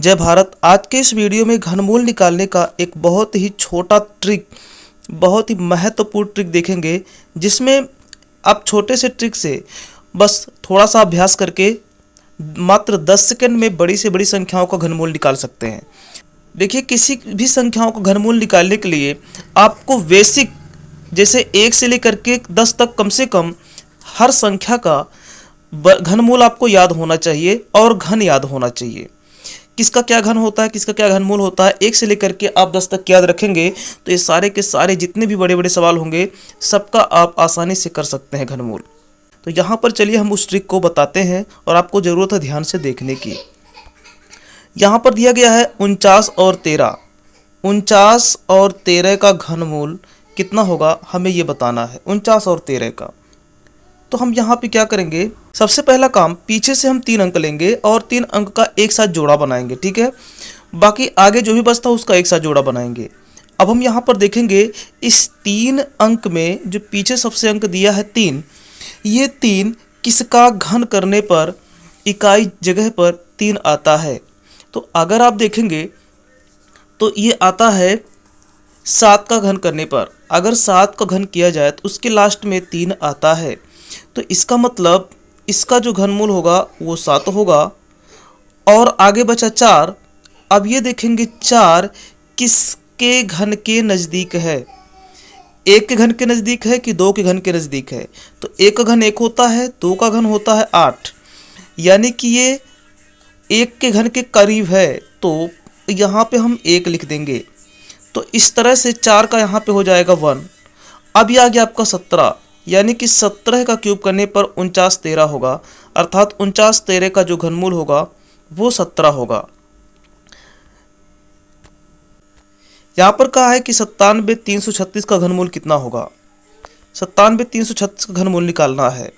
जय भारत। आज के इस वीडियो में घनमूल निकालने का एक बहुत ही छोटा ट्रिक, बहुत ही महत्वपूर्ण ट्रिक देखेंगे, जिसमें आप छोटे से ट्रिक से बस थोड़ा सा अभ्यास करके मात्र 10 सेकंड में बड़ी से बड़ी संख्याओं का घनमूल निकाल सकते हैं। देखिए, किसी भी संख्याओं का घनमूल निकालने के लिए आपको बेसिक जैसे 1 से लेकर के 10 तक कम से कम हर संख्या का घनमूल आपको याद होना चाहिए और घन याद होना चाहिए। किसका क्या घन होता है, किसका क्या घनमूल होता है, 1 से लेकर के आप 10 तक याद रखेंगे तो ये सारे के सारे जितने भी बड़े बड़े सवाल होंगे सबका आप आसानी से कर सकते हैं घनमूल। तो यहाँ पर चलिए हम उस ट्रिक को बताते हैं और आपको ज़रूरत है ध्यान से देखने की। यहाँ पर दिया गया है 49 और 13। 49 और 13 का घनमूल कितना होगा हमें ये बताना है, 49 और 13 का। तो हम यहाँ पे क्या करेंगे, सबसे पहला काम पीछे से हम 3 अंक लेंगे और 3 अंक का एक साथ जोड़ा बनाएंगे, ठीक है। बाकी आगे जो भी बचता है उसका एक साथ जोड़ा बनाएंगे। अब हम यहाँ पर देखेंगे इस 3 अंक में जो पीछे सबसे अंक दिया है 3, ये 3 किसका घन करने पर इकाई जगह पर 3 आता है। तो अगर आप देखेंगे तो ये आता है 7 का घन करने पर। अगर 7 का घन किया जाए तो उसके लास्ट में 3 आता है, तो इसका मतलब इसका जो घनमूल होगा वो 7 होगा। और आगे बचा 4। अब ये देखेंगे 4 किसके घन के नज़दीक है, 1 के घन के नज़दीक है कि 2 के घन के नज़दीक है। तो 1 का घन 1 होता है, 2 का घन होता है 8, यानी कि ये 1 के घन के करीब है, तो यहाँ पे हम 1 लिख देंगे। तो इस तरह से 4 का यहाँ पे हो जाएगा 1। अब ये आ गया आपका 17, यानी कि 17 का क्यूब करने पर 49 13 होगा, अर्थात 49 13 का जो घनमूल होगा वो 17 होगा। यहाँ पर कहा है कि 97 336 का घनमूल कितना होगा। 97 336 का घनमूल निकालना है,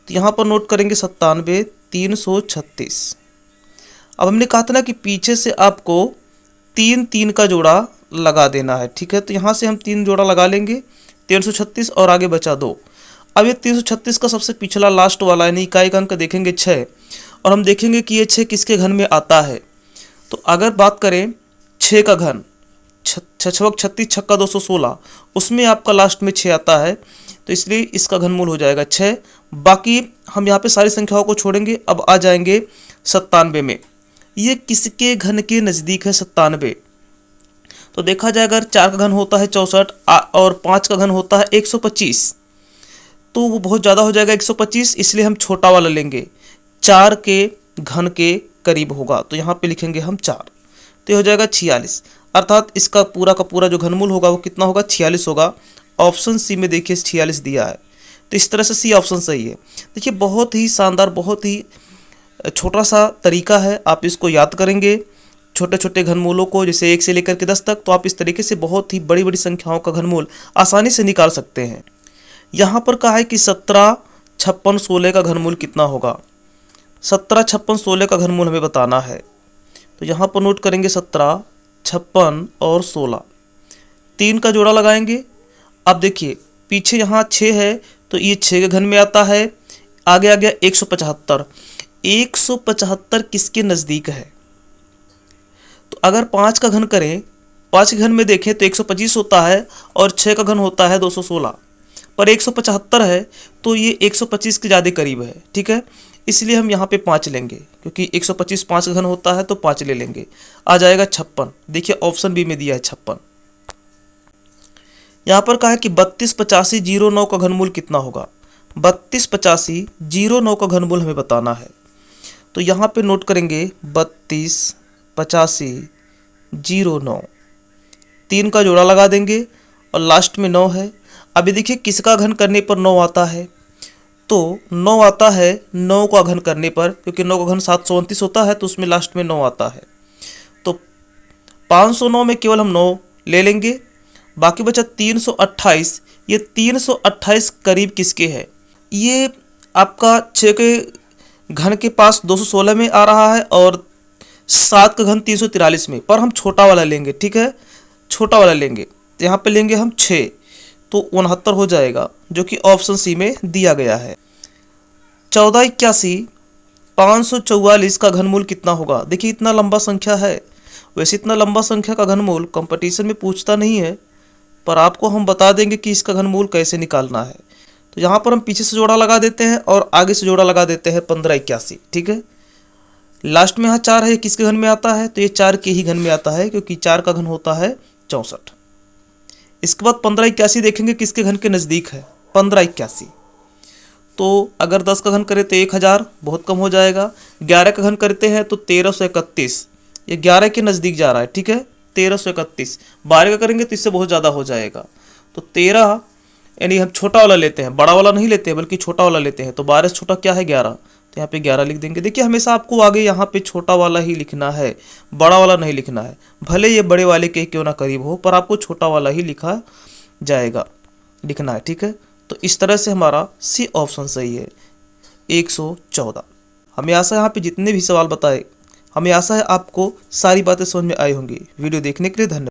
तो यहाँ पर नोट करेंगे 97 336। अब हमने कहा था ना कि पीछे से आपको 3 का जोड़ा लगा देना है, ठीक है। तो यहाँ से हम 3 जोड़ा लगा लेंगे, 336 और आगे बचा 2। अब ये 336 का सबसे पिछला लास्ट वाला यानी इकाई का अंक देखेंगे 6, और हम देखेंगे कि ये 6 किसके घन में आता है। तो अगर बात करें 6 का घन, 6 6 36 छक्का 216, उसमें आपका लास्ट में 6 आता है, तो इसलिए इसका घनमूल हो जाएगा 6। बाकी हम यहाँ पे सारी संख्याओं को छोड़ेंगे, अब आ जाएंगे 97 में। ये किसके घन के नज़दीक है 97। तो देखा जाए अगर 4 का घन होता है 64 और 5 का घन होता है 125, तो वो बहुत ज़्यादा हो जाएगा 125, इसलिए हम छोटा वाला लेंगे, 4 के घन के करीब होगा, तो यहाँ पे लिखेंगे हम 4, तो ये हो जाएगा 46। अर्थात इसका पूरा का पूरा जो घनमूल होगा वो कितना होगा, 46 होगा। ऑप्शन सी में देखिए 46 दिया है, तो इस तरह से सी ऑप्शन सही है। देखिए, बहुत ही शानदार, बहुत ही छोटा सा तरीका है, आप इसको याद करेंगे छोटे छोटे घनमूलों को, जैसे 1 से लेकर के 10 तक, तो आप इस तरीके से बहुत ही बड़ी बड़ी संख्याओं का घनमूल आसानी से निकाल सकते हैं। यहाँ पर कहा है कि 17 56 16 का घनमूल कितना होगा। 17 56 16 का घनमूल हमें बताना है, तो यहाँ पर नोट करेंगे 17 56 और 16, 3 का जोड़ा लगाएंगे। अब देखिए पीछे यहाँ 6 है, तो ये 6 के घन में आता है। आगे आ गया 175। 175 किसके नज़दीक है, तो अगर 5 का घन करें, 5 के घन में देखें तो 125 होता है और 6 का घन होता है 216, पर 175 है तो ये 125 के ज़्यादा करीब है, ठीक है। इसलिए हम यहाँ पे 5 लेंगे, क्योंकि 125 5 का घन होता है तो 5 ले लेंगे, आ जाएगा 56। देखिए ऑप्शन बी में दिया है 56। यहाँ पर कहा है कि 32 85 09 का घनमूल कितना होगा। 32 85 09 का घनमूल हमें बताना है, तो यहाँ पे नोट करेंगे 32 85 09, 3 का जोड़ा लगा देंगे और लास्ट में 9 है। अभी देखिए किसका घन करने पर 9 आता है, तो 9 आता है 9 का घन करने पर, क्योंकि 9 का घन 729 होता है, तो उसमें लास्ट में 9 आता है। तो 509 में केवल हम 9 ले लेंगे, बाकी बचा 328। ये 328 करीब किसके है, ये आपका 6 के घन के पास 216 में आ रहा है और 7 का घन 343 में, पर हम छोटा वाला लेंगे, ठीक है, छोटा वाला लेंगे। तो यहाँ पे लेंगे हम 6, तो 69 हो जाएगा, जो कि ऑप्शन सी में दिया गया है। 14 81 544 का घनमूल कितना होगा। देखिए इतना लंबा संख्या है, वैसे इतना लंबा संख्या का घनमूल कंपटीशन में पूछता नहीं है, पर आपको हम बता देंगे कि इसका घनमूल कैसे निकालना है। तो यहाँ पर हम पीछे से जोड़ा लगा देते हैं और आगे से जोड़ा लगा देते हैं 1581। ठीक है, लास्ट में यहाँ 4 है, किसके घन में आता है, तो ये 4 के ही घन में आता है, क्योंकि 4 का घन होता है 64। इसके बाद 1581 देखेंगे किसके घन के नज़दीक है, 1581। तो अगर 10 का घन करें तो 1000, बहुत कम हो जाएगा। 11 का घन करते हैं तो 1331, ये 11 के नज़दीक जा रहा है। ठीक है, 1331। 12 का करेंगे तो इससे बहुत ज़्यादा हो जाएगा। तो 13, यानी हम छोटा वाला लेते हैं, बड़ा वाला नहीं लेते हैं, बल्कि छोटा वाला लेते हैं। तो 12 से छोटा क्या है, 11, तो यहाँ पे 11 लिख देंगे। देखिए हमेशा आपको आगे यहाँ पे छोटा वाला ही लिखना है, बड़ा वाला नहीं लिखना है। भले ये बड़े वाले के क्यों ना करीब हो, पर आपको छोटा वाला ही लिखना है। ठीक है, तो इस तरह से हमारा सी ऑप्शन सही है, 114। हमें आशा है यहाँ पे जितने भी सवाल बताए, हमें आशा है आपको सारी बातें समझ में आई होंगी। वीडियो देखने के लिए धन्यवाद।